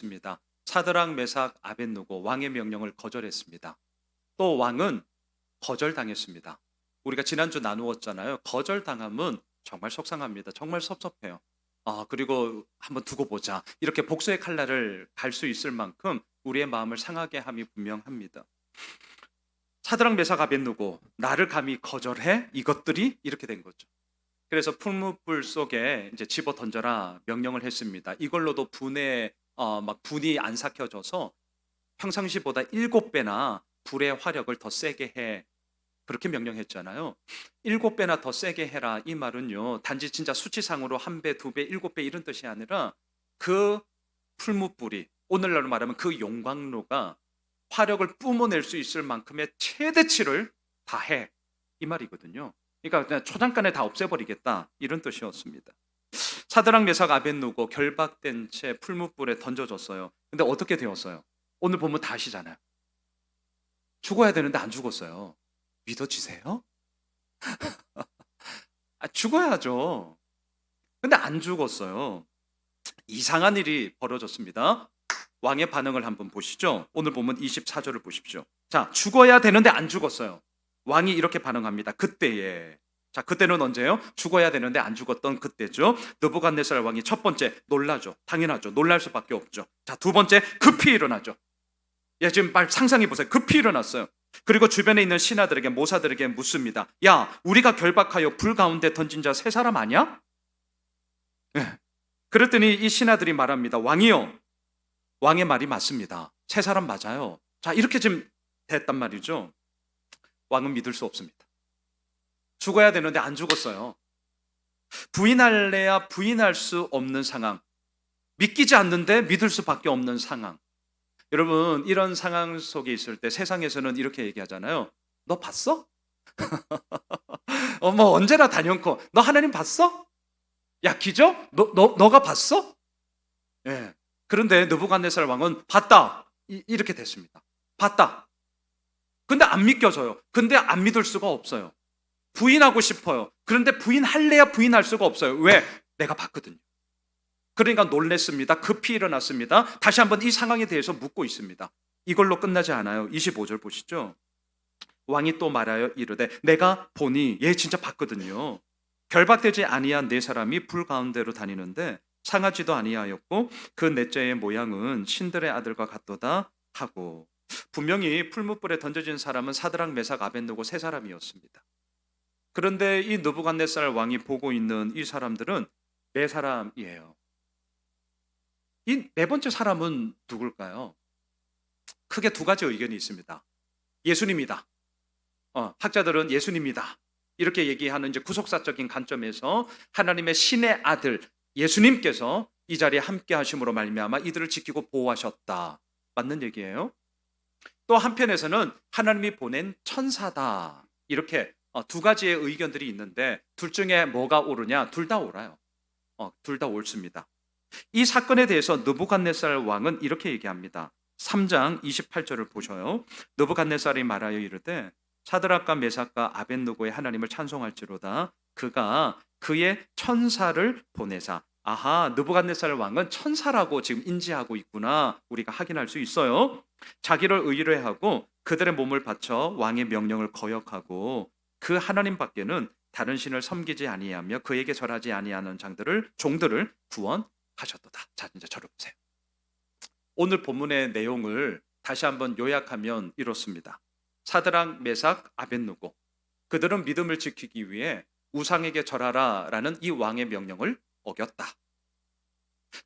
있습니다. 사드락, 메삭, 아벳느고 왕의 명령을 거절했습니다. 또 왕은 거절당했습니다. 우리가 지난주 나누었잖아요. 거절당함은 정말 속상합니다. 정말 섭섭해요. 그리고 한번 두고 보자. 이렇게 복수의 칼날을 갈 수 있을 만큼 우리의 마음을 상하게 함이 분명합니다. 사드락, 메삭, 아벳느고 나를 감히 거절해? 이것들이 이렇게 된 거죠. 그래서 풀무불 속에 이제 집어 던져라 명령을 했습니다. 이걸로도 분이 안 삭혀져서 평상시보다 7배나 불의 화력을 더 세게 해. 그렇게 명령했잖아요. 7배나 더 세게 해라. 이 말은요, 단지 진짜 수치상으로 1배, 2배, 7배 이런 뜻이 아니라 그 풀무불이, 오늘날로 말하면 그 용광로가 화력을 뿜어낼 수 있을 만큼의 최대치를 다해. 이 말이거든요. 그러니까 그냥 초장간에 다 없애버리겠다. 이런 뜻이었습니다. 사드락, 메삭, 아벳느고 결박된 채 풀무불에 던져졌어요. 근데 어떻게 되었어요? 오늘 보면 다 아시잖아요. 죽어야 되는데 안 죽었어요. 믿어지세요? 죽어야죠. 근데 안 죽었어요. 이상한 일이 벌어졌습니다. 왕의 반응을 한번 보시죠. 오늘 보면 24절을 보십시오. 자, 죽어야 되는데 안 죽었어요. 왕이 이렇게 반응합니다. 그때에. 자, 그때는 언제요? 죽어야 되는데 안 죽었던 그때죠. 느부갓네살 왕이 첫 번째 놀라죠. 당연하죠. 놀랄 수밖에 없죠. 자, 두 번째 급히 일어나죠. 지금 빨리 상상해 보세요. 급히 일어났어요. 그리고 주변에 있는 신하들에게, 모사들에게 묻습니다. 야, 우리가 결박하여 불 가운데 던진 자 세 사람 아니야? 그랬더니 이 신하들이 말합니다. 왕이요, 왕의 말이 맞습니다. 세 사람 맞아요. 자, 이렇게 지금 됐단 말이죠. 왕은 믿을 수 없습니다. 죽어야 되는데 안 죽었어요. 부인할래야 부인할 수 없는 상황. 믿기지 않는데 믿을 수밖에 없는 상황. 여러분, 이런 상황 속에 있을 때 세상에서는 이렇게 얘기하잖아요. 너 봤어? 언제나 단연코 너 하나님 봤어? 야, 기적? 너가 봤어? 예. 그런데 느부갓네살 왕은 봤다. 이렇게 됐습니다. 봤다. 근데 안 믿겨져요. 근데 안 믿을 수가 없어요. 부인하고 싶어요. 그런데 부인할래야 부인할 수가 없어요. 왜? 내가 봤거든요. 그러니까 놀랬습니다. 급히 일어났습니다. 다시 한번 이 상황에 대해서 묻고 있습니다. 이걸로 끝나지 않아요. 25절 보시죠. 왕이 또 말하여 이르되 내가 보니, 얘 진짜 봤거든요. 결박되지 아니한 네 사람이 불 가운데로 다니는데 상하지도 아니하였고 그 넷째의 모양은 신들의 아들과 같도다 하고, 분명히 풀무불에 던져진 사람은 사드락, 메삭, 아벳느고 세 사람이었습니다. 그런데 이 느부갓네살 왕이 보고 있는 이 사람들은 네 사람이에요. 이 네 번째 사람은 누굴까요? 크게 두 가지 의견이 있습니다. 예수님이다. 학자들은 예수님이다. 이렇게 얘기하는 이제 구속사적인 관점에서 하나님의 신의 아들 예수님께서 이 자리에 함께 하심으로 말미암아 이들을 지키고 보호하셨다. 맞는 얘기예요. 또 한편에서는 하나님이 보낸 천사다. 이렇게 두 가지의 의견들이 있는데 둘 중에 뭐가 옳으냐? 둘 다 옳아요. 둘 다 옳습니다. 이 사건에 대해서 느부갓네살 왕은 이렇게 얘기합니다. 3장 28절을 보셔요. 느부갓네살이 말하여 이르되 사드락과 메삭과 아벳느고의 하나님을 찬송할지로다. 그가 그의 천사를 보내사. 아하, 느부갓네살 왕은 천사라고 지금 인지하고 있구나. 우리가 확인할 수 있어요. 자기를 의뢰하고 그들의 몸을 바쳐 왕의 명령을 거역하고 그 하나님 밖에는 다른 신을 섬기지 아니하며 그에게 절하지 아니하는 종들을 구원하셨도다. 자, 이제 저를 보세요. 오늘 본문의 내용을 다시 한번 요약하면 이렇습니다. 사드락, 메삭, 아벳느고, 그들은 믿음을 지키기 위해 우상에게 절하라라는 이 왕의 명령을 어겼다.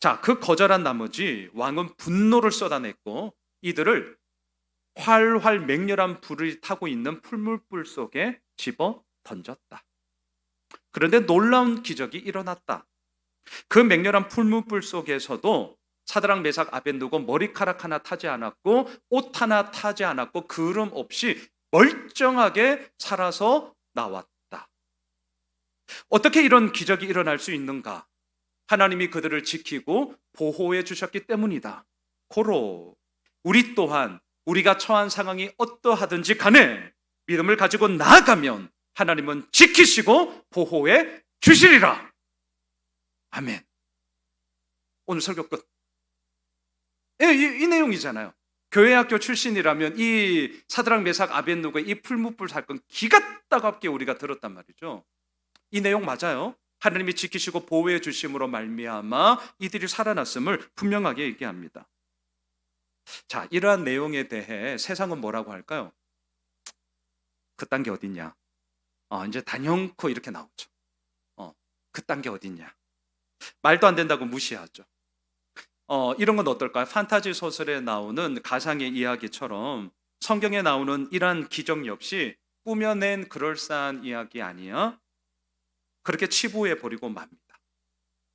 자, 그 거절한 나머지 왕은 분노를 쏟아냈고 이들을 활활 맹렬한 불을 타고 있는 풀무불 속에 집어 던졌다. 그런데 놀라운 기적이 일어났다. 그 맹렬한 풀무불 속에서도 사드락, 메삭, 아벳느고 머리카락 하나 타지 않았고 옷 하나 타지 않았고 그름 없이 멀쩡하게 살아서 나왔다. 어떻게 이런 기적이 일어날 수 있는가? 하나님이 그들을 지키고 보호해 주셨기 때문이다. 고로 우리 또한 우리가 처한 상황이 어떠하든지 간에 믿음을 가지고 나아가면 하나님은 지키시고 보호해 주시리라. 아멘. 오늘 설교 끝. 예, 이 내용이잖아요. 교회학교 출신이라면 이 사드락 메삭 아벳느고의 이 풀무불 사건 기가 따갑게 우리가 들었단 말이죠. 이 내용 맞아요. 하나님이 지키시고 보호해 주심으로 말미암아 이들이 살아났음을 분명하게 얘기합니다. 자, 이러한 내용에 대해 세상은 뭐라고 할까요? 그딴 게 어딨냐? 이제 단연코 이렇게 나오죠. 그딴 게 어딨냐? 말도 안 된다고 무시하죠. 이런 건 어떨까요? 판타지 소설에 나오는 가상의 이야기처럼 성경에 나오는 이러한 기적 역시 꾸며낸 그럴싸한 이야기 아니야? 그렇게 치부해 버리고 맙니다.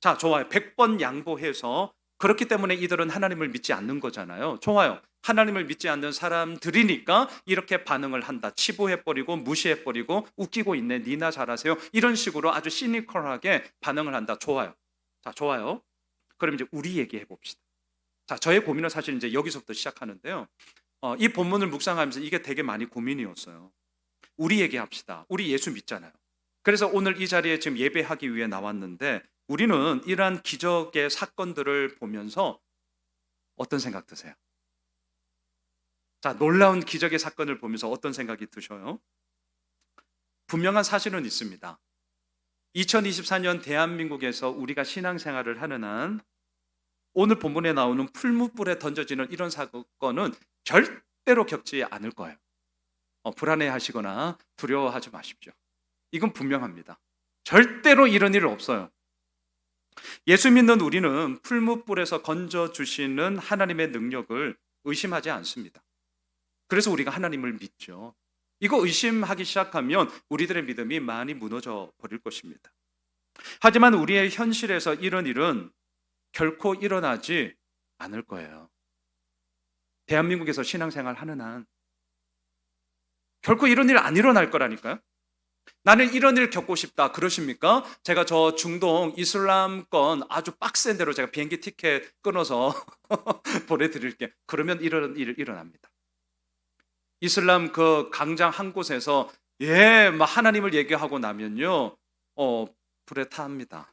자, 좋아요. 100번 양보해서 그렇기 때문에 이들은 하나님을 믿지 않는 거잖아요. 좋아요. 하나님을 믿지 않는 사람들이니까 이렇게 반응을 한다. 치부해 버리고 무시해 버리고 웃기고 있네. 니나 잘하세요. 이런 식으로 아주 시니컬하게 반응을 한다. 좋아요. 자, 좋아요. 그럼 이제 우리 얘기해 봅시다. 자, 저의 고민은 사실 이제 여기서부터 시작하는데요. 이 본문을 묵상하면서 이게 되게 많이 고민이었어요. 우리 얘기합시다. 우리 예수 믿잖아요. 그래서 오늘 이 자리에 지금 예배하기 위해 나왔는데 우리는 이러한 기적의 사건들을 보면서 어떤 생각 드세요? 자, 놀라운 기적의 사건을 보면서 어떤 생각이 드셔요? 분명한 사실은 있습니다. 2024년 대한민국에서 우리가 신앙생활을 하는 한 오늘 본문에 나오는 풀무불에 던져지는 이런 사건은 절대로 겪지 않을 거예요. 불안해하시거나 두려워하지 마십시오. 이건 분명합니다. 절대로 이런 일 없어요. 예수 믿는 우리는 풀무불에서 건져주시는 하나님의 능력을 의심하지 않습니다. 그래서 우리가 하나님을 믿죠. 이거 의심하기 시작하면 우리들의 믿음이 많이 무너져 버릴 것입니다. 하지만 우리의 현실에서 이런 일은 결코 일어나지 않을 거예요. 대한민국에서 신앙생활 하는 한 결코 이런 일 안 일어날 거라니까요. 나는 이런 일 겪고 싶다. 그러십니까? 제가 저 중동 이슬람권 아주 빡센 대로 제가 비행기 티켓 끊어서 보내드릴게. 그러면 이런 일 일어납니다. 이슬람 그 강장 한 곳에서 막 하나님을 얘기하고 나면요, 불에 탑니다.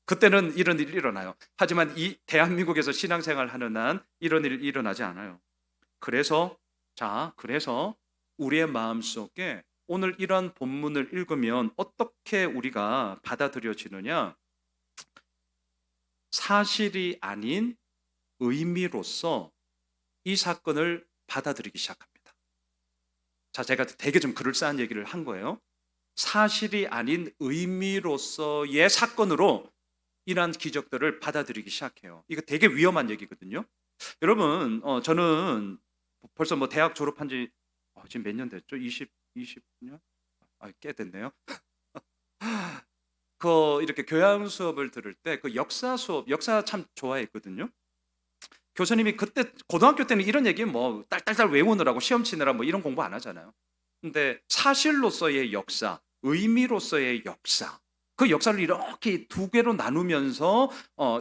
그때는 이런 일이 일어나요. 하지만 이 대한민국에서 신앙생활 하는 한 이런 일이 일어나지 않아요. 그래서 우리의 마음속에 오늘 이런 본문을 읽으면 어떻게 우리가 받아들여지느냐? 사실이 아닌 의미로서 이 사건을 받아들이기 시작합니다. 자, 제가 되게 좀 그럴싸한 얘기를 한 거예요. 사실이 아닌 의미로서의 사건으로 이러한 기적들을 받아들이기 시작해요. 이거 되게 위험한 얘기거든요. 여러분, 저는 벌써 뭐 대학 졸업한 지 지금 몇 년 됐죠? 20년? 꽤 됐네요. 이렇게 교양 수업을 들을 때 그 역사 수업, 역사 참 좋아했거든요. 교수님이 그때 고등학교 때는 이런 얘기 뭐 딸딸딸 외우느라고 시험 치느라 뭐 이런 공부 안 하잖아요. 근데 사실로서의 역사, 의미로서의 역사, 그 역사를 이렇게 두 개로 나누면서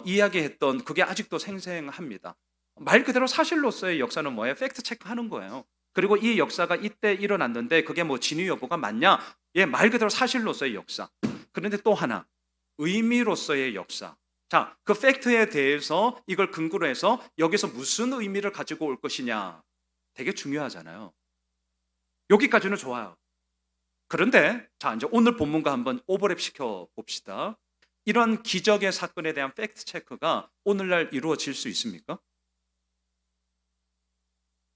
이야기했던 그게 아직도 생생합니다. 말 그대로 사실로서의 역사는 뭐예요? 팩트 체크하는 거예요. 그리고 이 역사가 이때 일어났는데 그게 뭐 진위 여부가 맞냐? 말 그대로 사실로서의 역사. 그런데 또 하나, 의미로서의 역사. 자, 그 팩트에 대해서 이걸 근거로 해서 여기서 무슨 의미를 가지고 올 것이냐. 되게 중요하잖아요. 여기까지는 좋아요. 그런데 자, 이제 오늘 본문과 한번 오버랩 시켜 봅시다. 이런 기적의 사건에 대한 팩트 체크가 오늘날 이루어질 수 있습니까?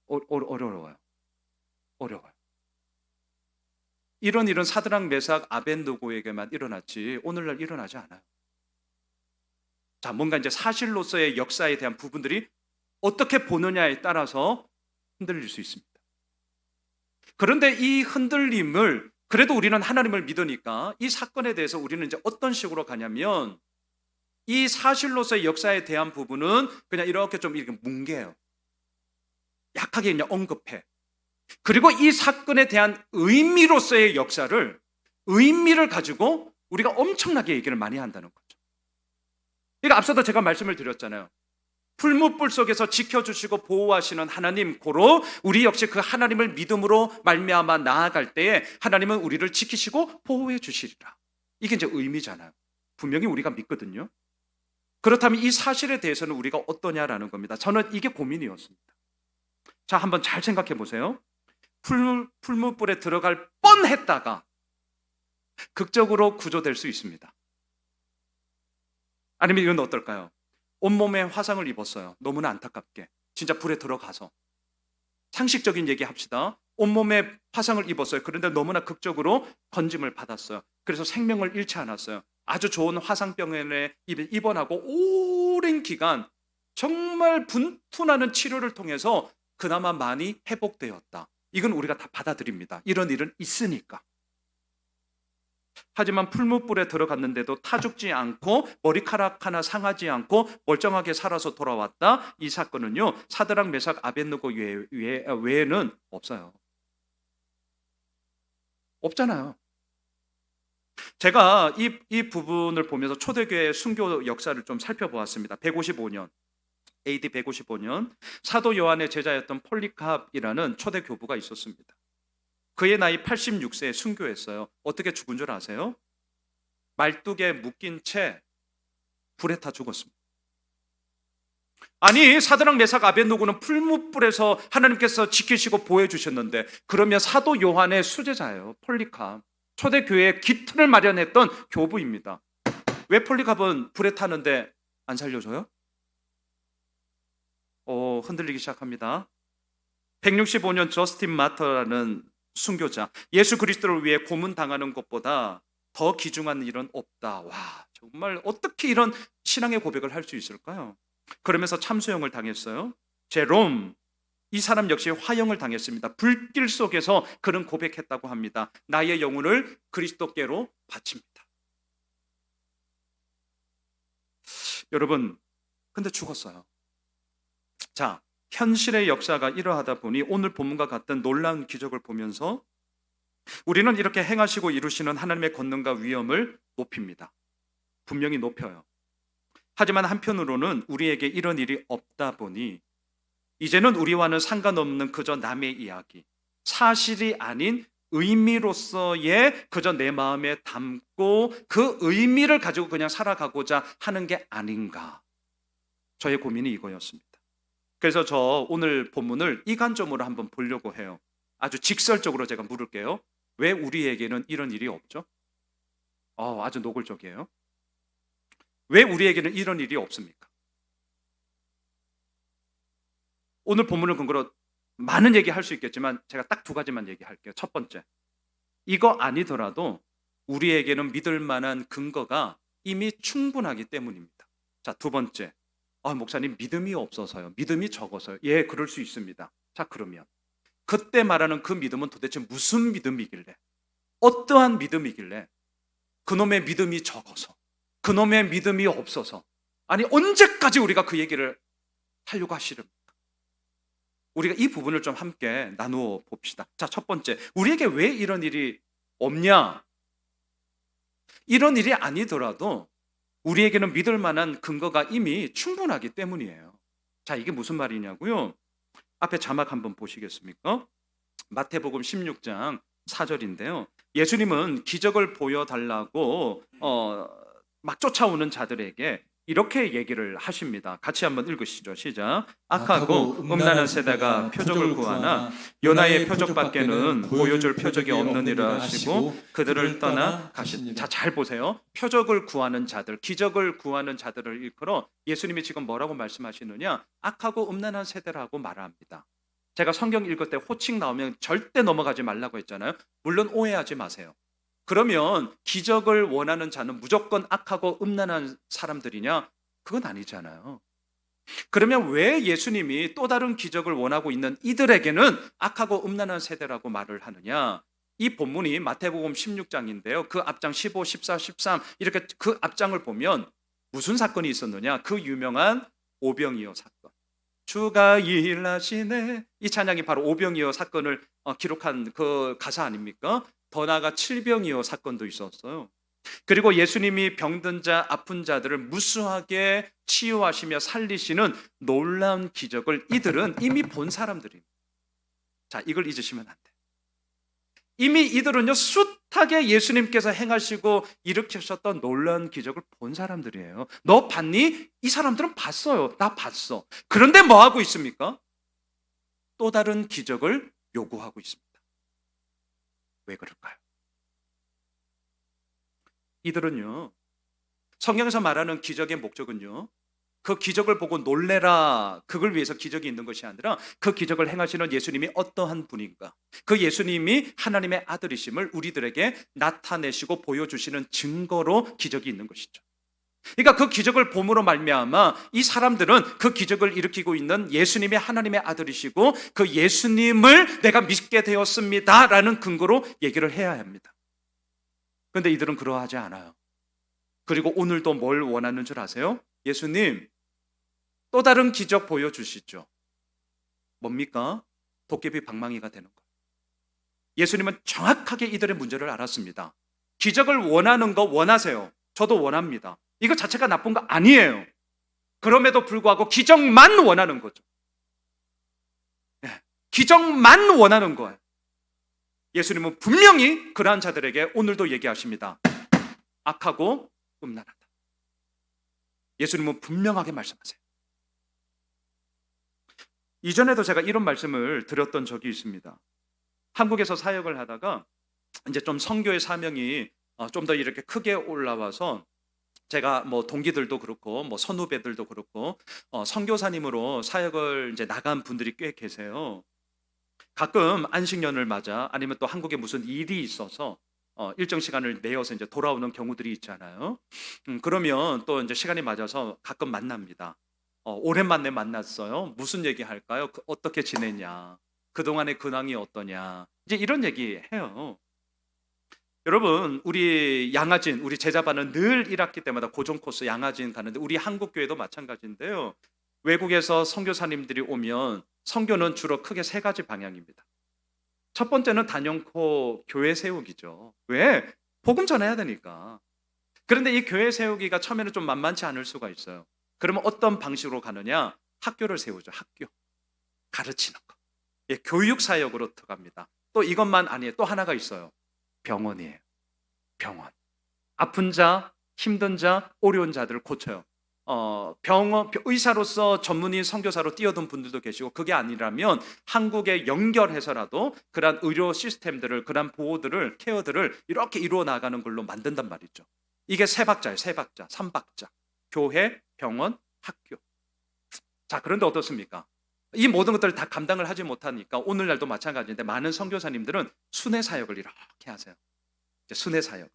어려워요. 이런 일은 사드락 메삭 아벳느고에게만 일어났지 오늘날 일어나지 않아요. 자, 뭔가 이제 사실로서의 역사에 대한 부분들이 어떻게 보느냐에 따라서 흔들릴 수 있습니다. 그런데 이 흔들림을 그래도 우리는 하나님을 믿으니까 이 사건에 대해서 우리는 이제 어떤 식으로 가냐면 이 사실로서의 역사에 대한 부분은 그냥 이렇게 좀 이렇게 뭉개요. 약하게 그냥 언급해. 그리고 이 사건에 대한 의미로서의 역사를 의미를 가지고 우리가 엄청나게 얘기를 많이 한다는 거죠. 그러니까 앞서도 제가 말씀을 드렸잖아요. 풀무불 속에서 지켜주시고 보호하시는 하나님, 고로 우리 역시 그 하나님을 믿음으로 말미암아 나아갈 때에 하나님은 우리를 지키시고 보호해 주시리라. 이게 이제 의미잖아요. 분명히 우리가 믿거든요. 그렇다면 이 사실에 대해서는 우리가 어떠냐라는 겁니다. 저는 이게 고민이었습니다. 자, 한번 잘 생각해 보세요. 풀무불에 들어갈 뻔했다가 극적으로 구조될 수 있습니다. 아니면 이건 어떨까요? 온몸에 화상을 입었어요. 너무나 안타깝게. 진짜 불에 들어가서. 상식적인 얘기 합시다. 온몸에 화상을 입었어요. 그런데 너무나 극적으로 건짐을 받았어요. 그래서 생명을 잃지 않았어요. 아주 좋은 화상병원에 입원하고 오랜 기간 정말 분투나는 치료를 통해서 그나마 많이 회복되었다. 이건 우리가 다 받아들입니다. 이런 일은 있으니까. 하지만 풀무불에 들어갔는데도 타죽지 않고 머리카락 하나 상하지 않고 멀쩡하게 살아서 돌아왔다. 이 사건은요, 사드락 메삭 아벳느고 외에는 없어요. 없잖아요. 제가 이 부분을 보면서 초대교회 순교 역사를 좀 살펴보았습니다. 155년, AD 155년 사도 요한의 제자였던 폴리캅이라는 초대 교부가 있었습니다. 그의 나이 86세에 순교했어요. 어떻게 죽은 줄 아세요? 말뚝에 묶인 채 불에 타 죽었습니다. 아니, 사드락 메삭 아벳느고는 풀무불에서 하나님께서 지키시고 보호해주셨는데, 그러면 사도 요한의 수제자예요. 폴리캅. 초대교회의 기틀을 마련했던 교부입니다. 왜 폴리캅은 불에 타는데 안 살려줘요? 흔들리기 시작합니다. 165년 저스틴 마터라는 순교자, 예수 그리스도를 위해 고문당하는 것보다 더 귀중한 일은 없다. 와, 정말 어떻게 이런 신앙의 고백을 할 수 있을까요? 그러면서 참수형을 당했어요. 제롬, 이 사람 역시 화형을 당했습니다. 불길 속에서 그는 고백했다고 합니다. 나의 영혼을 그리스도께로 바칩니다. 여러분, 근데 죽었어요. 자, 현실의 역사가 이러하다 보니 오늘 본문과 같은 놀라운 기적을 보면서 우리는 이렇게 행하시고 이루시는 하나님의 권능과 위엄을 높입니다. 분명히 높여요. 하지만 한편으로는 우리에게 이런 일이 없다 보니 이제는 우리와는 상관없는 그저 남의 이야기, 사실이 아닌 의미로서의 그저 내 마음에 담고 그 의미를 가지고 그냥 살아가고자 하는 게 아닌가. 저의 고민이 이거였습니다. 그래서 저 오늘 본문을 이 관점으로 한번 보려고 해요. 아주 직설적으로 제가 물을게요. 왜 우리에게는 이런 일이 없죠? 아주 노골적이에요. 왜 우리에게는 이런 일이 없습니까? 오늘 본문을 근거로 많은 얘기할 수 있겠지만 제가 딱 두 가지만 얘기할게요. 첫 번째, 이거 아니더라도 우리에게는 믿을 만한 근거가 이미 충분하기 때문입니다. 자, 두 번째, 목사님 믿음이 없어서요. 믿음이 적어서요. 예, 그럴 수 있습니다. 자, 그러면 그때 말하는 그 믿음은 도대체 무슨 믿음이길래, 어떠한 믿음이길래 그놈의 믿음이 적어서, 그놈의 믿음이 없어서, 아니 언제까지 우리가 그 얘기를 하려고 하시렵니까? 우리가 이 부분을 좀 함께 나누어 봅시다. 자, 첫 번째, 우리에게 왜 이런 일이 없냐? 이런 일이 아니더라도 우리에게는 믿을 만한 근거가 이미 충분하기 때문이에요. 자, 이게 무슨 말이냐고요? 앞에 자막 한번 보시겠습니까? 마태복음 16장 4절인데요. 예수님은 기적을 보여달라고 막 쫓아오는 자들에게 이렇게 얘기를 하십니다. 같이 한번 읽으시죠. 시작. 악하고 음란한 세대가 표적을 구하나 요나의 표적밖에는 보여줄 표적이 없는 일을 하시고 그들을 떠나 가시니라. 자, 잘 보세요. 표적을 구하는 자들, 기적을 구하는 자들을 일컬어 예수님이 지금 뭐라고 말씀하시느냐? 악하고 음란한 세대라고 말합니다. 제가 성경 읽을 때 호칭 나오면 절대 넘어가지 말라고 했잖아요. 물론 오해하지 마세요. 그러면 기적을 원하는 자는 무조건 악하고 음란한 사람들이냐? 그건 아니잖아요. 그러면 왜 예수님이 또 다른 기적을 원하고 있는 이들에게는 악하고 음란한 세대라고 말을 하느냐? 이 본문이 마태복음 16장인데요. 그 앞장 15, 14, 13 이렇게 그 앞장을 보면 무슨 사건이 있었느냐? 그 유명한 오병이어 사건. 주가 일하시네. 이 찬양이 바로 오병이어 사건을 기록한 그 가사 아닙니까? 더 나아가 칠병이어 사건도 있었어요. 그리고 예수님이 병든 자, 아픈 자들을 무수하게 치유하시며 살리시는 놀라운 기적을 이들은 이미 본 사람들입니다. 자, 이걸 잊으시면 안 돼요. 이미 이들은요, 뚜렷하게 예수님께서 행하시고 일으키셨던 놀라운 기적을 본 사람들이에요. 너 봤니? 이 사람들은 봤어요. 나 봤어. 그런데 뭐 하고 있습니까? 또 다른 기적을 요구하고 있습니다. 왜 그럴까요? 이들은요, 성경에서 말하는 기적의 목적은요, 그 기적을 보고 놀래라, 그걸 위해서 기적이 있는 것이 아니라 그 기적을 행하시는 예수님이 어떠한 분인가, 그 예수님이 하나님의 아들이심을 우리들에게 나타내시고 보여주시는 증거로 기적이 있는 것이죠. 그러니까 그 기적을 봄으로 말미암아 이 사람들은 그 기적을 일으키고 있는 예수님이 하나님의 아들이시고 그 예수님을 내가 믿게 되었습니다라는 근거로 얘기를 해야 합니다. 그런데 이들은 그러하지 않아요. 그리고 오늘도 뭘 원하는 줄 아세요? 예수님, 또 다른 기적 보여주시죠. 뭡니까? 도깨비 방망이가 되는 것. 예수님은 정확하게 이들의 문제를 알았습니다. 기적을 원하는 거 원하세요. 저도 원합니다. 이거 자체가 나쁜 거 아니에요. 그럼에도 불구하고 기적만 원하는 거죠. 기적만 원하는 거예요. 예수님은 분명히 그러한 자들에게 오늘도 얘기하십니다. 악하고 음란하다. 예수님은 분명하게 말씀하세요. 이전에도 제가 이런 말씀을 드렸던 적이 있습니다. 한국에서 사역을 하다가 이제 좀 선교의 사명이 좀 더 이렇게 크게 올라와서 제가 뭐 동기들도 그렇고 뭐 선후배들도 그렇고 선교사님으로 사역을 이제 나간 분들이 꽤 계세요. 가끔 안식년을 맞아 아니면 또 한국에 무슨 일이 있어서 일정 시간을 내어서 이제 돌아오는 경우들이 있잖아요. 그러면 또 이제 시간이 맞아서 가끔 만납니다. 오랜만에 만났어요. 무슨 얘기 할까요? 어떻게 지냈냐? 그동안의 근황이 어떠냐? 이제 이런 얘기 해요. 여러분, 우리 양아진, 우리 제자반은 늘 1학기 때마다 고정 코스 양아진 가는데 우리 한국 교회도 마찬가지인데요. 외국에서 선교사님들이 오면 선교는 주로 크게 3가지 방향입니다. 첫 번째는 단연코 교회 세우기죠. 왜? 복음 전해야 되니까. 그런데 이 교회 세우기가 처음에는 좀 만만치 않을 수가 있어요. 그러면 어떤 방식으로 가느냐? 학교를 세우죠. 학교. 가르치는 거. 예, 교육 사역으로 들어갑니다. 또 이것만 아니에요. 또 하나가 있어요. 병원이에요. 병원. 아픈 자, 힘든 자, 어려운 자들을 고쳐요. 병원 의사로서 전문의 선교사로 뛰어든 분들도 계시고 그게 아니라면 한국에 연결해서라도 그러한 의료 시스템들을 그러한 보호들을 케어들을 이렇게 이루어 나가는 걸로 만든단 말이죠. 이게 3박자예요. 3박자, 3박자. 교회, 병원, 학교. 자, 그런데 어떻습니까? 이 모든 것들을 다 감당을 하지 못하니까 오늘날도 마찬가지인데 많은 선교사님들은 순회 사역을 이렇게 하세요. 이제 순회 사역을.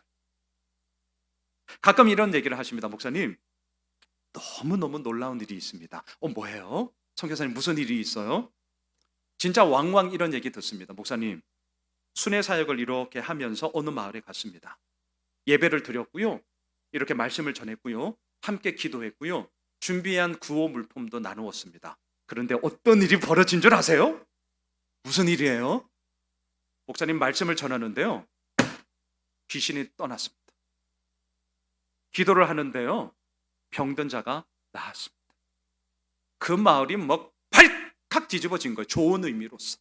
가끔 이런 얘기를 하십니다. 목사님, 너무너무 놀라운 일이 있습니다. 뭐예요? 선교사님 무슨 일이 있어요? 진짜 왕왕 이런 얘기 듣습니다. 목사님, 순회 사역을 이렇게 하면서 어느 마을에 갔습니다. 예배를 드렸고요. 이렇게 말씀을 전했고요. 함께 기도했고요. 준비한 구호 물품도 나누었습니다. 그런데 어떤 일이 벌어진 줄 아세요? 무슨 일이에요? 목사님 말씀을 전하는데요. 귀신이 떠났습니다. 기도를 하는데요. 병든 자가 나았습니다. 그 마을이 뭐 발칵 뒤집어진 거예요. 좋은 의미로서.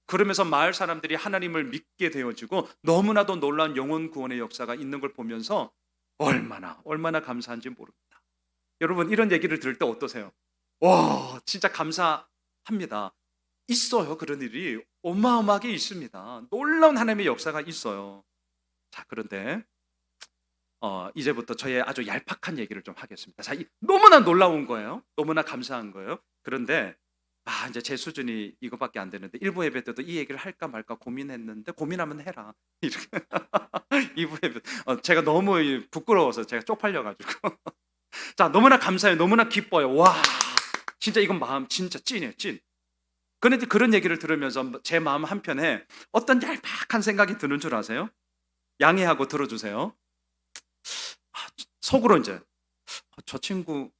그러면서 마을 사람들이 하나님을 믿게 되어지고 너무나도 놀라운 영혼 구원의 역사가 있는 걸 보면서 얼마나 감사한지 모릅니다. 여러분 이런 얘기를 들을 때 어떠세요? 와, 진짜 감사합니다. 있어요. 그런 일이 어마어마하게 있습니다. 놀라운 하나님의 역사가 있어요. 자, 그런데 이제부터 저의 아주 얄팍한 얘기를 좀 하겠습니다. 자, 너무나 놀라운 거예요. 너무나 감사한 거예요. 그런데 이제 제 수준이 이거밖에 안 되는데 1부 예배 때도 이 얘기를 할까 말까 고민했는데 고민하면 해라. 이렇게 2부 예배 제가 너무 부끄러워서 제가 쪽팔려가지고 자, 너무나 감사해요. 너무나 기뻐요. 와, 진짜 이건 마음 진짜 찐이에요. 찐. 그런데 그런 얘기를 들으면서 제 마음 한편에 어떤 얄팍한 생각이 드는 줄 아세요? 양해하고 들어주세요. 속으로 이제 저 친구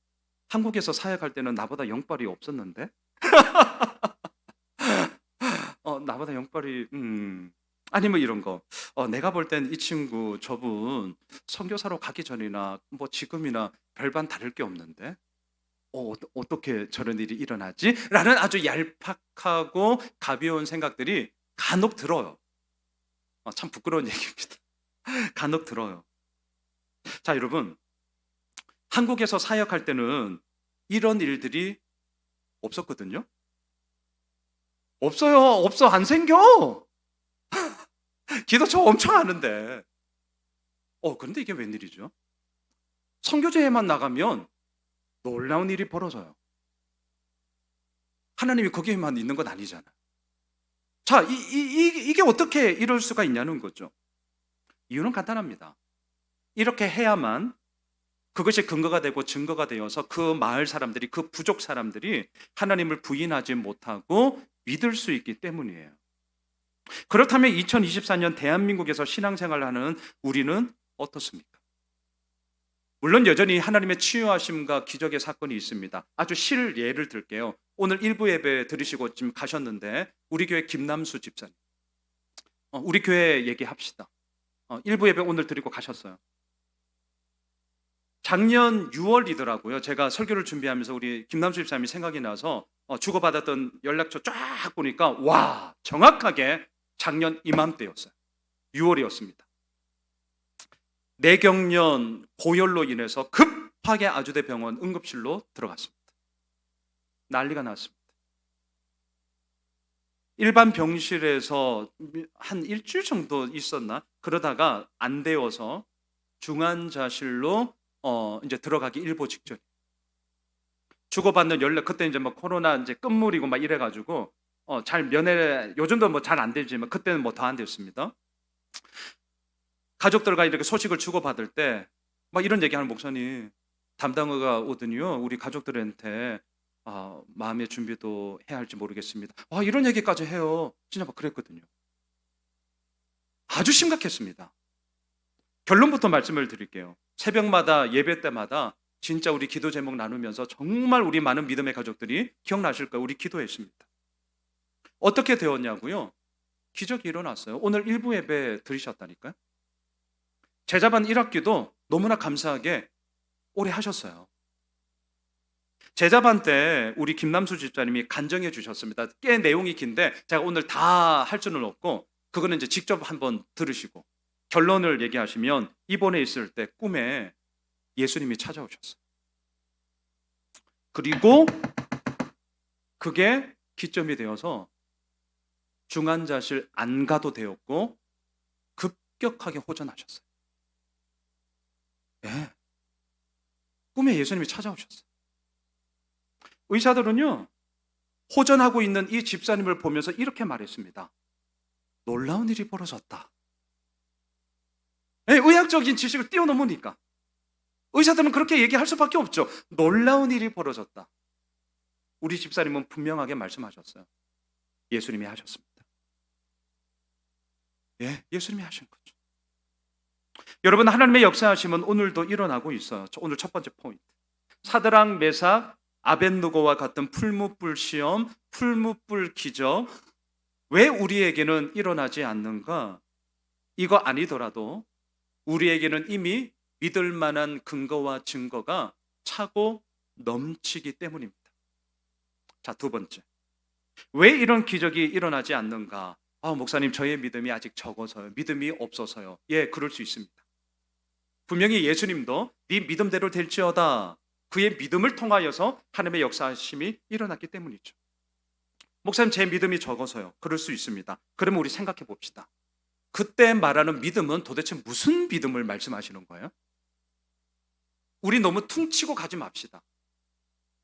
한국에서 사역할 때는 나보다 영빨이 없었는데 나보다 영빨이 아니 뭐 이런 거 내가 볼 땐 이 친구 저분 선교사로 가기 전이나 뭐 지금이나 별반 다를 게 없는데 어떻게 저런 일이 일어나지? 라는 아주 얄팍하고 가벼운 생각들이 간혹 들어요. 참 부끄러운 얘기입니다. 간혹 들어요. 자, 여러분, 한국에서 사역할 때는 이런 일들이 없었거든요. 없어요. 없어. 안 생겨. 기도 저 엄청 하는데. 그런데 이게 웬일이죠? 선교제에만 나가면 놀라운 일이 벌어져요. 하나님이 거기에만 있는 건 아니잖아요. 자, 이게 어떻게 이럴 수가 있냐는 거죠. 이유는 간단합니다. 이렇게 해야만 그것이 근거가 되고 증거가 되어서 그 마을 사람들이, 그 부족 사람들이 하나님을 부인하지 못하고 믿을 수 있기 때문이에요. 그렇다면 2024년 대한민국에서 신앙생활을 하는 우리는 어떻습니까? 물론 여전히 하나님의 치유하심과 기적의 사건이 있습니다. 아주 실예를 들게요. 오늘 일부 예배 들으시고 지금 가셨는데 우리 교회 김남수 집사님, 우리 교회 얘기합시다. 일부 예배 오늘 드리고 가셨어요. 작년 6월이더라고요. 제가 설교를 준비하면서 우리 김남수 집사님이 생각이 나서 주고받았던 연락처 쫙 보니까 와, 정확하게 작년 이맘때였어요. 6월이었습니다. 뇌경련 고열로 인해서 급하게 아주대병원 응급실로 들어갔습니다. 난리가 났습니다. 일반 병실에서 한 일주일 정도 있었나? 그러다가 안 되어서 중환자실로 이제 들어가기 일보 직전. 주고받는 연락, 그때 이제 뭐 코로나 이제 끝물이고 막 이래가지고 잘 면회, 요즘도 뭐 잘 안 되지만 그때는 뭐 더 안 됐습니다. 가족들과 이렇게 소식을 주고받을 때 막 이런 얘기하는 목사님, 담당의가 오더니요 우리 가족들한테 마음의 준비도 해야 할지 모르겠습니다. 이런 얘기까지 해요. 진짜 막 그랬거든요. 아주 심각했습니다. 결론부터 말씀을 드릴게요. 새벽마다 예배 때마다 진짜 우리 기도 제목 나누면서 정말 우리 많은 믿음의 가족들이 기억나실 거예요. 우리 기도했습니다. 어떻게 되었냐고요? 기적이 일어났어요. 오늘 일부 예배 들으셨다니까요. 제자반 1학기도 너무나 감사하게 오래 하셨어요. 제자반 때 우리 김남수 집사님이 간증해 주셨습니다. 꽤 내용이 긴데 제가 오늘 다 할 수는 없고 그거는 이제 직접 한번 들으시고 결론을 얘기하시면 입원해 있을 때 꿈에 예수님이 찾아오셨어요. 그리고 그게 기점이 되어서 중환자실 안 가도 되었고 급격하게 호전하셨어요. 네. 꿈에 예수님이 찾아오셨어요. 의사들은요 호전하고 있는 이 집사님을 보면서 이렇게 말했습니다. 놀라운 일이 벌어졌다. 네, 의학적인 지식을 뛰어넘으니까 의사들은 그렇게 얘기할 수밖에 없죠. 놀라운 일이 벌어졌다. 우리 집사님은 분명하게 말씀하셨어요. 예수님이 하셨습니다. 예, 예수님이 하신 거죠. 여러분, 하나님의 역사하심은 오늘도 일어나고 있어요. 오늘 첫 번째 포인트. 사드락, 메삭, 아벳느고와 같은 풀무불 시험, 풀무불 기적, 왜 우리에게는 일어나지 않는가? 이거 아니더라도 우리에게는 이미 믿을 만한 근거와 증거가 차고 넘치기 때문입니다. 자, 두 번째. 왜 이런 기적이 일어나지 않는가? 목사님, 저의 믿음이 아직 적어서요. 믿음이 없어서요. 예, 그럴 수 있습니다. 분명히 예수님도 네 믿음대로 될지어다. 그의 믿음을 통하여서 하나님의 역사하심이 일어났기 때문이죠. 목사님, 제 믿음이 적어서요. 그럴 수 있습니다. 그러면 우리 생각해 봅시다. 그때 말하는 믿음은 도대체 무슨 믿음을 말씀하시는 거예요? 우리 너무 퉁치고 가지 맙시다.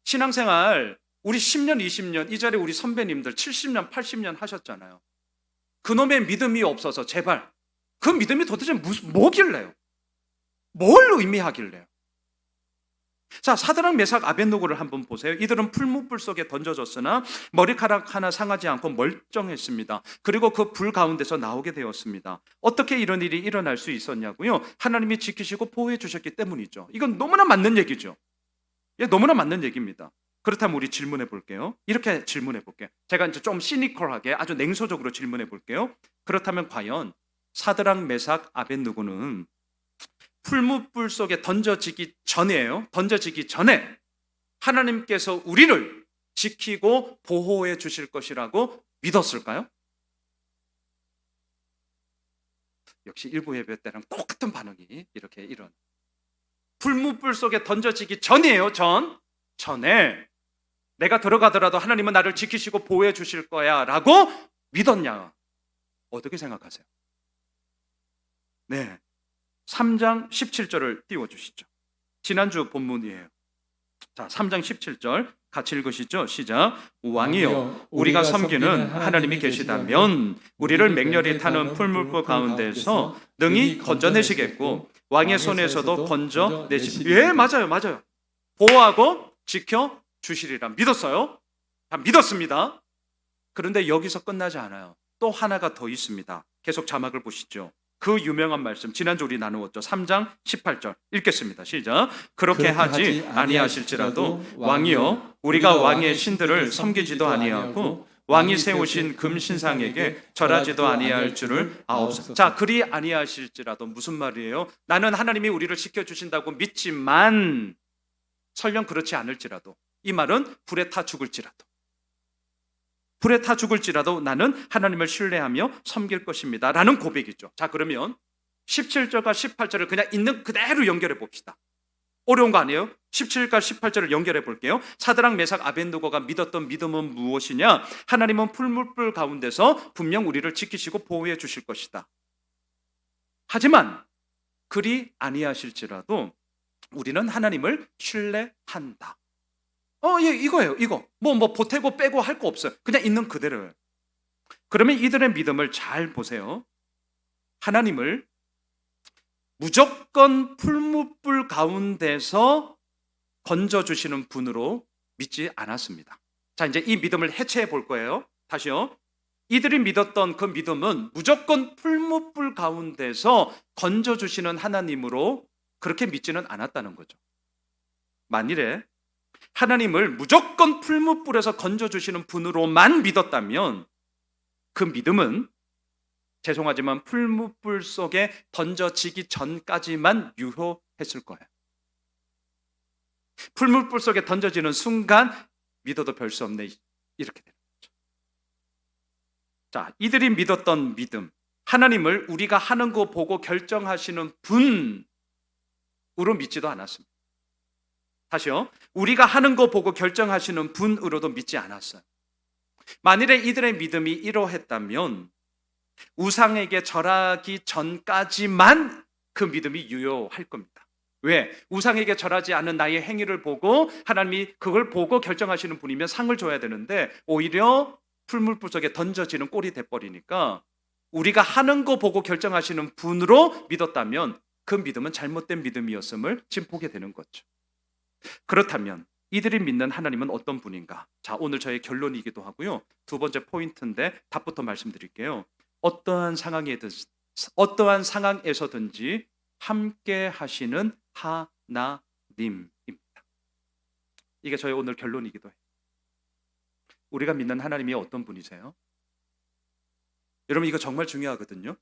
신앙생활 우리 10년, 20년, 이 자리에 우리 선배님들 70년, 80년 하셨잖아요. 그놈의 믿음이 없어서 제발 그 믿음이 도대체 뭐길래요? 뭘 의미하길래요? 자, 사드락, 메삭, 아벳느고를 한번 보세요. 이들은 풀무불 속에 던져졌으나 머리카락 하나 상하지 않고 멀쩡했습니다. 그리고 그 불 가운데서 나오게 되었습니다. 어떻게 이런 일이 일어날 수 있었냐고요? 하나님이 지키시고 보호해 주셨기 때문이죠. 이건 너무나 맞는 얘기죠. 너무나 맞는 얘기입니다. 그렇다면 우리 질문해 볼게요. 이렇게 질문해 볼게요. 제가 이제 좀 시니컬하게 아주 냉소적으로 질문해 볼게요. 그렇다면 과연 사드락, 메삭, 아벳느고는 풀무불 속에 던져지기 전에요. 던져지기 전에 하나님께서 우리를 지키고 보호해 주실 것이라고 믿었을까요? 역시 일부 예배 때랑 똑같은 반응이 이렇게 풀무불 속에 던져지기 전이에요. 전에 내가 들어가더라도 하나님은 나를 지키시고 보호해 주실 거야 라고 믿었냐? 어떻게 생각하세요? 네, 3장 17절을 띄워주시죠. 지난주 본문이에요. 자, 3장 17절 같이 읽으시죠. 시작. 왕이여, 우리가 섬기는 하나님이 계시다면 우리를 맹렬히 타는 풀물불 가운데서 능히 건져내시겠고 왕의 손에서도 건져내시. 예, 맞아요. 보호하고 지켜 주시리라 믿었어요. 다 믿었습니다. 그런데 여기서 끝나지 않아요. 또 하나가 더 있습니다. 계속 자막을 보시죠. 그 유명한 말씀 지난주 우리 나누었죠. 3장 18절 읽겠습니다. 시작. 그렇게 하지 아니하실지라도 왕이여, 우리가 왕의 신들을 섬기지도 아니하고 왕이 세우신 금신상에게 절하지도 아니할 줄을 아옵소서. 자, 그리 아니하실지라도 무슨 말이에요? 나는 하나님이 우리를 지켜주신다고 믿지만 설령 그렇지 않을지라도, 이 말은 불에 타 죽을지라도 나는 하나님을 신뢰하며 섬길 것입니다 라는 고백이죠. 자, 그러면 17절과 18절을 그냥 있는 그대로 연결해 봅시다. 어려운 거 아니에요? 17절과 18절을 연결해 볼게요. 사드락 메삭 아벳느고가 믿었던 믿음은 무엇이냐? 하나님은 풀무불 가운데서 분명 우리를 지키시고 보호해 주실 것이다. 하지만 그리 아니하실지라도 우리는 하나님을 신뢰한다. 예, 이거예요. 이거. 뭐 보태고 빼고 할 거 없어요. 그냥 있는 그대로예요. 그러면 이들의 믿음을 잘 보세요. 하나님을 무조건 풀무불 가운데서 건져주시는 분으로 믿지 않았습니다. 자, 이제 이 믿음을 해체해 볼 거예요. 다시요. 이들이 믿었던 그 믿음은 무조건 풀무불 가운데서 건져주시는 하나님으로 그렇게 믿지는 않았다는 거죠. 만일에 하나님을 무조건 풀무불에서 건져주시는 분으로만 믿었다면 그 믿음은 죄송하지만 풀무불 속에 던져지기 전까지만 유효했을 거예요. 풀무불 속에 던져지는 순간 믿어도 별 수 없네, 이렇게 되는 거죠. 자, 이들이 믿었던 믿음, 하나님을 우리가 하는 거 보고 결정하시는 분으로 믿지도 않았습니다. 다시요. 우리가 하는 거 보고 결정하시는 분으로도 믿지 않았어요. 만일에 이들의 믿음이 이러했다면 우상에게 절하기 전까지만 그 믿음이 유효할 겁니다. 왜? 우상에게 절하지 않은 나의 행위를 보고 하나님이 그걸 보고 결정하시는 분이면 상을 줘야 되는데 오히려 풀무불 속에 던져지는 꼴이 돼버리니까 우리가 하는 거 보고 결정하시는 분으로 믿었다면 그 믿음은 잘못된 믿음이었음을 지금 보게 되는 거죠. 그렇다면 이들이 믿는 하나님은 어떤 분인가? 자, 오늘 저의 결론이기도 하고요. 두 번째 포인트인데 답부터 말씀드릴게요. 어떠한 상황에서든지 함께 하시는 하나님입니다. 이게 저의 오늘 결론이기도 해요. 우리가 믿는 하나님이 어떤 분이세요? 여러분, 이거 정말 중요하거든요.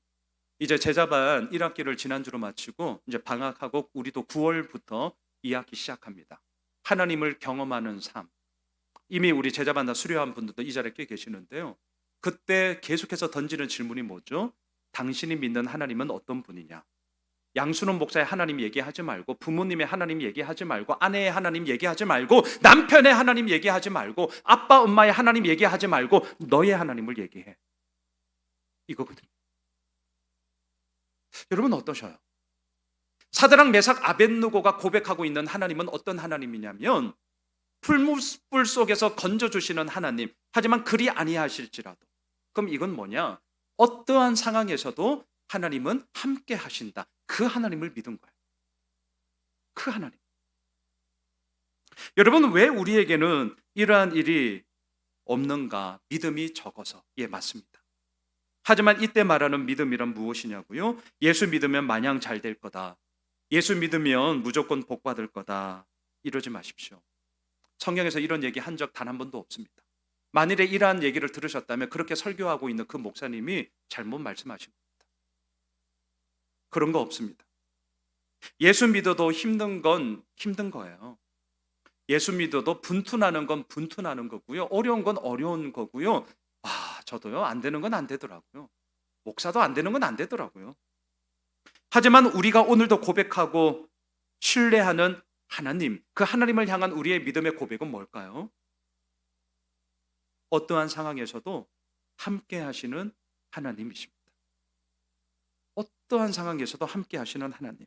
이제 제자반 1학기를 지난주로 마치고 이제 방학하고 우리도 9월부터 2학기 시작합니다. 하나님을 경험하는 삶. 이미 우리 제자반 다 수료한 분들도 이 자리에 꽤 계시는데요. 그때 계속해서 던지는 질문이 뭐죠? 당신이 믿는 하나님은 어떤 분이냐? 양순원 목사의 하나님 얘기하지 말고, 부모님의 하나님 얘기하지 말고, 아내의 하나님 얘기하지 말고, 남편의 하나님 얘기하지 말고, 아빠 엄마의 하나님 얘기하지 말고 너의 하나님을 얘기해. 이거거든요. 여러분 어떠셔요? 사드락 메삭 아벳느고가 고백하고 있는 하나님은 어떤 하나님이냐면 풀무불 속에서 건져주시는 하나님. 하지만 그리 아니하실지라도. 그럼 이건 뭐냐? 어떠한 상황에서도 하나님은 함께 하신다. 그 하나님을 믿은 거예요. 그 하나님. 여러분, 왜 우리에게는 이러한 일이 없는가? 믿음이 적어서. 예, 맞습니다. 하지만 이때 말하는 믿음이란 무엇이냐고요? 예수 믿으면 마냥 잘 될 거다. 예수 믿으면 무조건 복 받을 거다. 이러지 마십시오. 성경에서 이런 얘기 한 적 단 한 번도 없습니다. 만일에 이러한 얘기를 들으셨다면 그렇게 설교하고 있는 그 목사님이 잘못 말씀하신 겁니다. 그런 거 없습니다. 예수 믿어도 힘든 건 힘든 거예요. 예수 믿어도 분투나는 건 분투나는 거고요. 어려운 건 어려운 거고요. 저도요, 안 되는 건 안 되더라고요. 목사도 안 되는 건 안 되더라고요. 하지만 우리가 오늘도 고백하고 신뢰하는 하나님, 그 하나님을 향한 우리의 믿음의 고백은 뭘까요? 어떠한 상황에서도 함께 하시는 하나님이십니다. 어떠한 상황에서도 함께 하시는 하나님.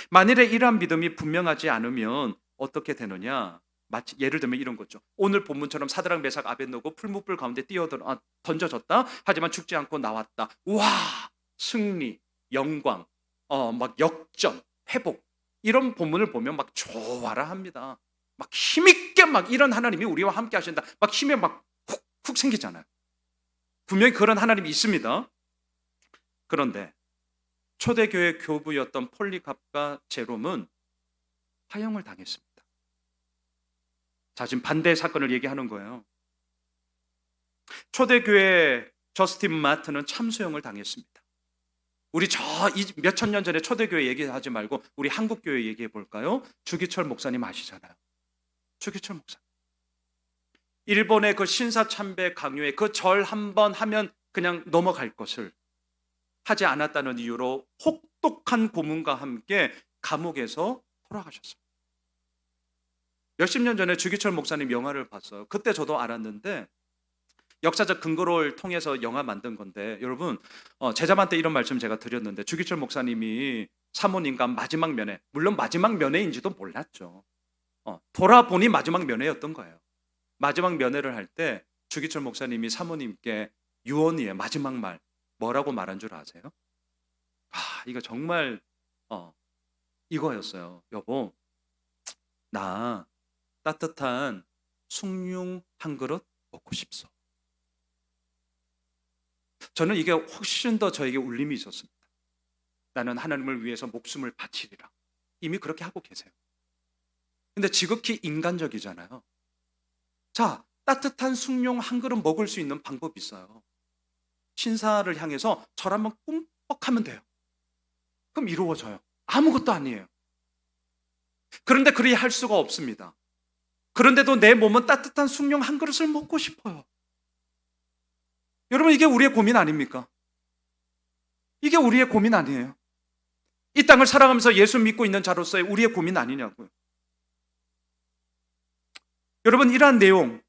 만일에 이러한 믿음이 분명하지 않으면 어떻게 되느냐? 마치 예를 들면 이런 거죠. 오늘 본문처럼 사드락 메삭 아벳노고 풀무불 가운데 던져졌다. 하지만 죽지 않고 나왔다. 와, 승리, 영광, 막 역전, 회복. 이런 본문을 보면 막 좋아라 합니다. 막 힘있게 막 이런 하나님이 우리와 함께 하신다. 막 힘이 막 훅 생기잖아요. 분명히 그런 하나님이 있습니다. 그런데 초대교회 교부였던 폴리갑과 제롬은 파형을 당했습니다. 자, 지금 반대 사건을 얘기하는 거예요. 초대교회 저스틴 마트는 참수형을 당했습니다. 우리 몇천 년 전에 초대교회 얘기하지 말고 우리 한국교회 얘기해 볼까요? 주기철 목사님 아시잖아요. 주기철 목사님. 일본의 그 신사참배 강요에 그 절 한 번 하면 그냥 넘어갈 것을 하지 않았다는 이유로 혹독한 고문과 함께 감옥에서 돌아가셨습니다. 몇십 년 전에 주기철 목사님 영화를 봤어요. 그때 저도 알았는데 역사적 근거를 통해서 영화 만든 건데 여러분 제자만 때 이런 말씀 제가 드렸는데 주기철 목사님이 사모님과 마지막 면회, 물론 마지막 면회인지도 몰랐죠. 돌아보니 마지막 면회였던 거예요. 마지막 면회를 할 때 주기철 목사님이 사모님께 유언이의 마지막 말 뭐라고 말한 줄 아세요? 이거 정말 이거였어요. 여보, 나 따뜻한 숭늉 한 그릇 먹고 싶소. 저는 이게 훨씬 더 저에게 울림이 있었습니다. 나는 하나님을 위해서 목숨을 바치리라. 이미 그렇게 하고 계세요. 근데 지극히 인간적이잖아요. 자, 따뜻한 숭늉 한 그릇 먹을 수 있는 방법이 있어요. 신사를 향해서 절 한번 꿈뻑하면 돼요. 그럼 이루어져요. 아무것도 아니에요. 그런데 그리 할 수가 없습니다. 그런데도 내 몸은 따뜻한 숭늉 한 그릇을 먹고 싶어요. 여러분, 이게 우리의 고민 아닙니까? 이게 우리의 고민 아니에요? 이 땅을 살아가면서 예수 믿고 있는 자로서의 우리의 고민 아니냐고요. 여러분, 이러한 내용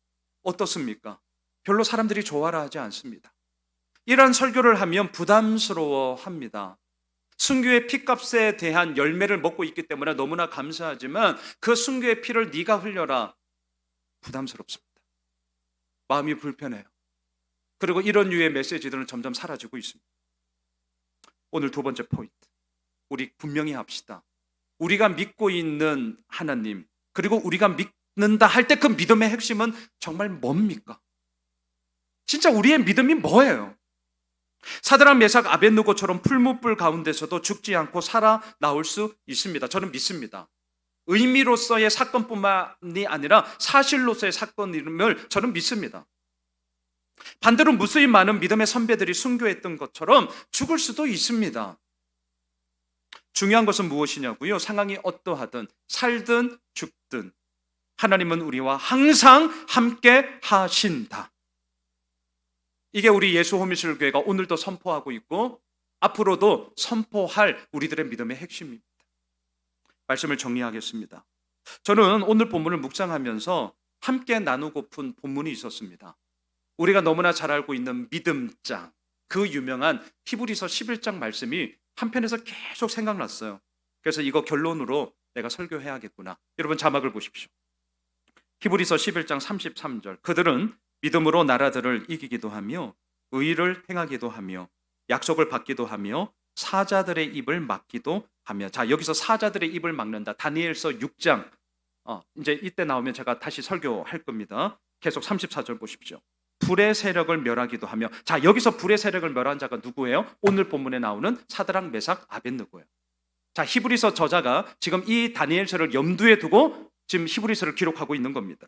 어떻습니까? 별로 사람들이 좋아라 하지 않습니다. 이러한 설교를 하면 부담스러워합니다. 순교의 피값에 대한 열매를 먹고 있기 때문에 너무나 감사하지만 그 순교의 피를 네가 흘려라. 부담스럽습니다. 마음이 불편해요. 그리고 이런 류의 메시지들은 점점 사라지고 있습니다. 오늘 두 번째 포인트. 우리 분명히 합시다. 우리가 믿고 있는 하나님, 그리고 우리가 믿는다 할 때 그 믿음의 핵심은 정말 뭡니까? 진짜 우리의 믿음이 뭐예요? 사드락 메삭 아벳느고처럼 풀무불 가운데서도 죽지 않고 살아나올 수 있습니다. 저는 믿습니다. 의미로서의 사건뿐만이 아니라 사실로서의 사건임을 저는 믿습니다. 반대로 무수히 많은 믿음의 선배들이 순교했던 것처럼 죽을 수도 있습니다. 중요한 것은 무엇이냐고요? 상황이 어떠하든 살든 죽든 하나님은 우리와 항상 함께 하신다. 이게 우리 예수 호미실 교회가 오늘도 선포하고 있고 앞으로도 선포할 우리들의 믿음의 핵심입니다. 말씀을 정리하겠습니다. 저는 오늘 본문을 묵상하면서 함께 나누고픈 본문이 있었습니다. 우리가 너무나 잘 알고 있는 믿음장, 그 유명한 히브리서 11장 말씀이 한편에서 계속 생각났어요. 그래서 이거 결론으로 내가 설교해야겠구나. 여러분 자막을 보십시오. 히브리서 11장 33절. 그들은 믿음으로 나라들을 이기기도 하며 의를 행하기도 하며 약속을 받기도 하며 사자들의 입을 막기도 하며. 자, 여기서 사자들의 입을 막는다. 다니엘서 6장. 이제 이때 나오면 제가 다시 설교할 겁니다. 계속 34절 보십시오. 불의 세력을 멸하기도 하며. 자, 여기서 불의 세력을 멸한 자가 누구예요? 오늘 본문에 나오는 사드락 메삭 아벳느고예요. 자, 히브리서 저자가 지금 이 다니엘서를 염두에 두고 지금 히브리서를 기록하고 있는 겁니다.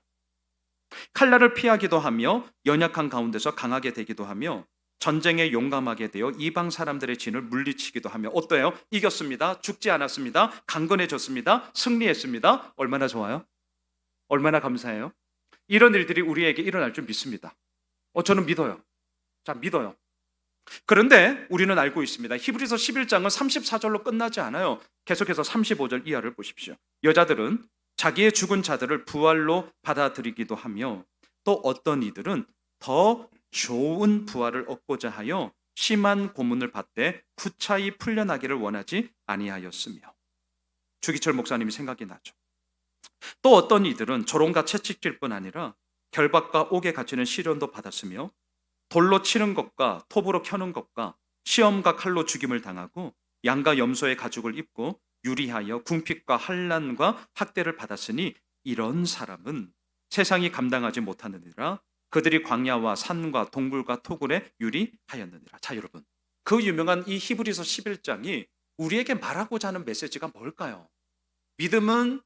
칼날을 피하기도 하며 연약한 가운데서 강하게 되기도 하며 전쟁에 용감하게 되어 이방 사람들의 진을 물리치기도 하며. 어때요? 이겼습니다. 죽지 않았습니다. 강건해졌습니다. 승리했습니다. 얼마나 좋아요? 얼마나 감사해요? 이런 일들이 우리에게 일어날 줄 믿습니다. 저는 믿어요. 자, 믿어요. 그런데 우리는 알고 있습니다. 히브리서 11장은 34절로 끝나지 않아요. 계속해서 35절 이하를 보십시오. 여자들은 자기의 죽은 자들을 부활로 받아들이기도 하며 또 어떤 이들은 더 좋은 부활을 얻고자 하여 심한 고문을 받되 구차히 풀려나기를 원하지 아니하였으며. 주기철 목사님이 생각이 나죠. 또 어떤 이들은 조롱과 채찍질 뿐 아니라 결박과 옥에 갇히는 시련도 받았으며 돌로 치는 것과 톱으로 켜는 것과 시험과 칼로 죽임을 당하고 양과 염소의 가죽을 입고 유리하여 궁핍과 환난과 학대를 받았으니 이런 사람은 세상이 감당하지 못하느니라. 그들이 광야와 산과 동굴과 토굴에 유리하였느니라. 자, 여러분, 그 유명한 이 히브리서 11장이 우리에게 말하고자 하는 메시지가 뭘까요? 믿음은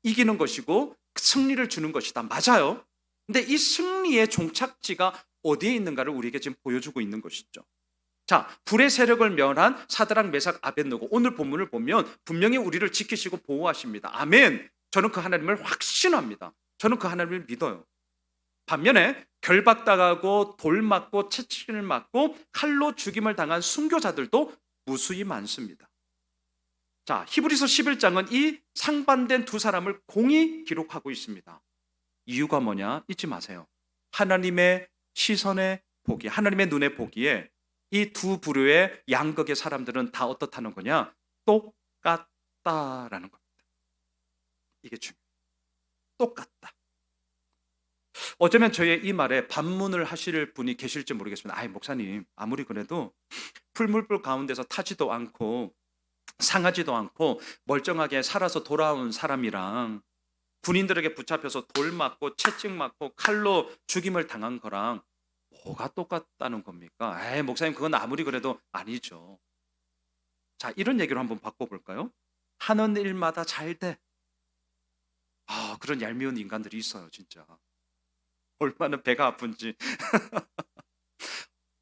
이기는 것이고 승리를 주는 것이다. 맞아요. 근데 이 승리의 종착지가 어디에 있는가를 우리에게 지금 보여주고 있는 것이죠. 자, 불의 세력을 멸한 사드락, 메삭, 아벳느고, 오늘 본문을 보면 분명히 우리를 지키시고 보호하십니다. 아멘. 저는 그 하나님을 확신합니다. 저는 그 하나님을 믿어요. 반면에 결박당하고 돌 맞고 채찍을 맞고 칼로 죽임을 당한 순교자들도 무수히 많습니다. 자, 히브리서 11장은 이 상반된 두 사람을 공히 기록하고 있습니다. 이유가 뭐냐? 잊지 마세요. 하나님의 시선에 보기, 하나님의 눈에 보기에 이 두 부류의 양극의 사람들은 다 어떻다는 거냐? 똑같다라는 겁니다. 이게 중요해요. 똑같다. 어쩌면 저의 이 말에 반문을 하실 분이 계실지 모르겠습니다. 아이, 목사님, 아무리 그래도 풀물불 가운데서 타지도 않고 상하지도 않고 멀쩡하게 살아서 돌아온 사람이랑 군인들에게 붙잡혀서 돌 맞고 채찍 맞고 칼로 죽임을 당한 거랑 뭐가 똑같다는 겁니까? 에이, 목사님, 그건 아무리 그래도 아니죠. 자, 이런 얘기로 한번 바꿔볼까요? 하는 일마다 잘 돼. 그런 얄미운 인간들이 있어요, 진짜. 얼마나 배가 아픈지.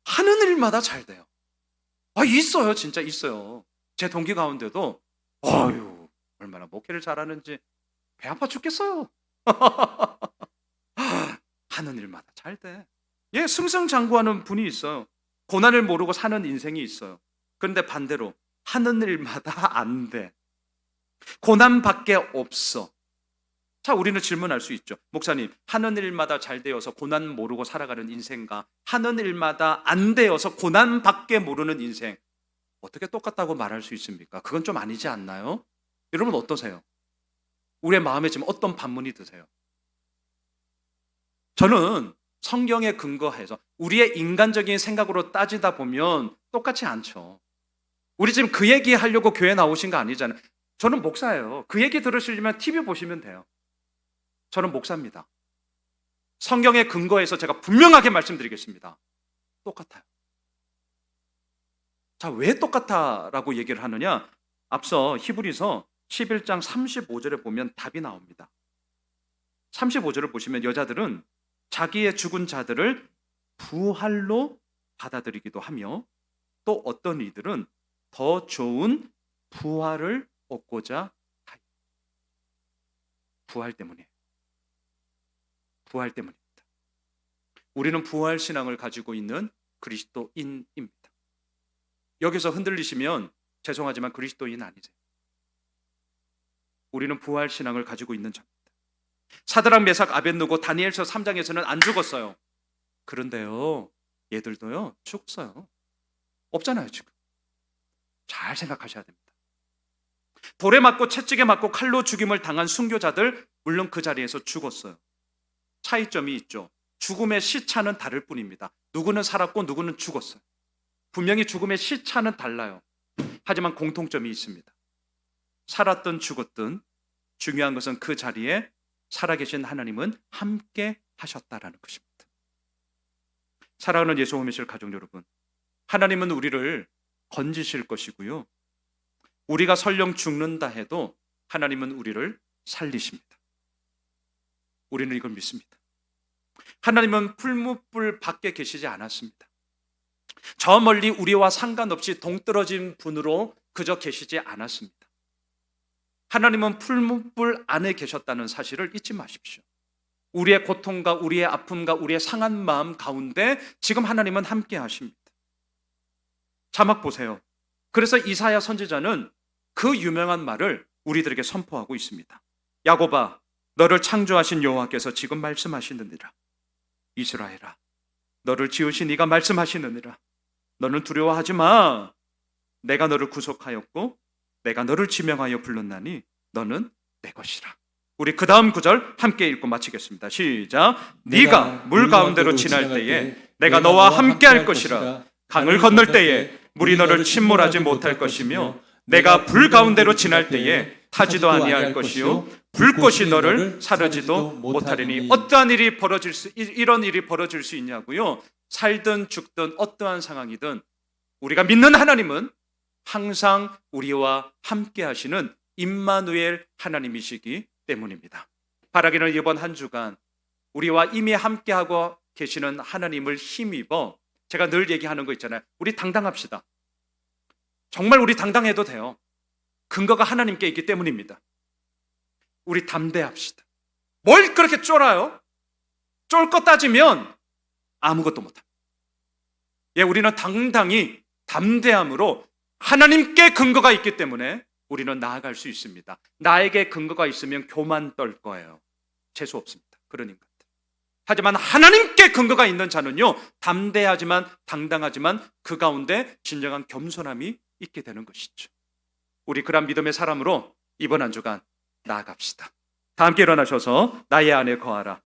하는 일마다 잘 돼요. 있어요, 진짜 있어요. 제 동기 가운데도 얼마나 목회를 잘하는지 배 아파 죽겠어요. 하는 일마다 잘 돼. 예, 승승장구하는 분이 있어요. 고난을 모르고 사는 인생이 있어요. 그런데 반대로 하는 일마다 안 돼. 고난밖에 없어. 자, 우리는 질문할 수 있죠. 목사님, 하는 일마다 잘 되어서 고난 모르고 살아가는 인생과 하는 일마다 안 되어서 고난밖에 모르는 인생, 어떻게 똑같다고 말할 수 있습니까? 그건 좀 아니지 않나요? 여러분 어떠세요? 우리의 마음에 지금 어떤 반문이 드세요? 저는 성경에 근거해서 우리의 인간적인 생각으로 따지다 보면 똑같지 않죠. 우리 지금 그 얘기 하려고 교회 나오신 거 아니잖아요. 저는 목사예요. 그 얘기 들으시려면 TV 보시면 돼요. 저는 목사입니다. 성경에 근거해서 제가 분명하게 말씀드리겠습니다. 똑같아요. 자, 왜 똑같아라고 얘기를 하느냐? 앞서 히브리서 11장 35절에 보면 답이 나옵니다. 35절을 보시면 여자들은 자기의 죽은 자들을 부활로 받아들이기도 하며 또 어떤 이들은 더 좋은 부활을 얻고자 하여. 부활 때문이에요. 부활 때문입니다. 우리는 부활 신앙을 가지고 있는 그리스도인입니다. 여기서 흔들리시면 죄송하지만 그리스도인 아니세요. 우리는 부활 신앙을 가지고 있는 자입니다. 사드락, 메삭, 아벳느고 다니엘서 3장에서는 안 죽었어요. 그런데요, 얘들도요 죽었어요. 없잖아요 지금. 잘 생각하셔야 됩니다. 돌에 맞고 채찍에 맞고 칼로 죽임을 당한 순교자들, 물론 그 자리에서 죽었어요. 차이점이 있죠. 죽음의 시차는 다를 뿐입니다. 누구는 살았고 누구는 죽었어요. 분명히 죽음의 시차는 달라요. 하지만 공통점이 있습니다. 살았든 죽었든 중요한 것은 그 자리에 살아계신 하나님은 함께 하셨다라는 것입니다. 사랑하는 예수 오미실 가족 여러분, 하나님은 우리를 건지실 것이고요, 우리가 설령 죽는다 해도 하나님은 우리를 살리십니다. 우리는 이걸 믿습니다. 하나님은 풀무불 밖에 계시지 않았습니다. 저 멀리 우리와 상관없이 동떨어진 분으로 그저 계시지 않았습니다. 하나님은 풀무불 안에 계셨다는 사실을 잊지 마십시오. 우리의 고통과 우리의 아픔과 우리의 상한 마음 가운데 지금 하나님은 함께 하십니다. 자막 보세요. 그래서 이사야 선지자는 그 유명한 말을 우리들에게 선포하고 있습니다. 야곱아, 너를 창조하신 여호와께서 지금 말씀하시느니라. 이스라엘아, 너를 지으신 이가 말씀하시느니라. 너는 두려워하지 마. 내가 너를 구속하였고 내가 너를 지명하여 불렀나니 너는 내 것이라. 우리 그 다음 구절 함께 읽고 마치겠습니다. 시작. 네가 물 가운데로 지날 때에 내가 너와 함께 할 것이라. 강을 건널 때에 물이 너를 침몰하지 못할 것이며 내가 불 가운데로 지날 때에 타지도 아니할 것이요 불꽃이 너를 사르지도 못하리니. 어떠한 일이 이런 일이 벌어질 수 있냐고요? 살든 죽든 어떠한 상황이든 우리가 믿는 하나님은 항상 우리와 함께 하시는 임마누엘 하나님이시기 때문입니다. 바라기는 이번 한 주간 우리와 이미 함께하고 계시는 하나님을 힘입어, 제가 늘 얘기하는 거 있잖아요. 우리 당당합시다. 정말 우리 당당해도 돼요. 근거가 하나님께 있기 때문입니다. 우리 담대합시다. 뭘 그렇게 쫄아요? 쫄 것 따지면 아무것도 못합니다. 예, 우리는 당당히 담대함으로 하나님께 근거가 있기 때문에 우리는 나아갈 수 있습니다. 나에게 근거가 있으면 교만 떨 거예요. 재수 없습니다. 그런 인간들. 하지만 하나님께 근거가 있는 자는요, 담대하지만 당당하지만 그 가운데 진정한 겸손함이 있게 되는 것이죠. 우리 그런 믿음의 사람으로 이번 한 주간 나아갑시다. 다 함께 일어나셔서 나의 안에 거하라.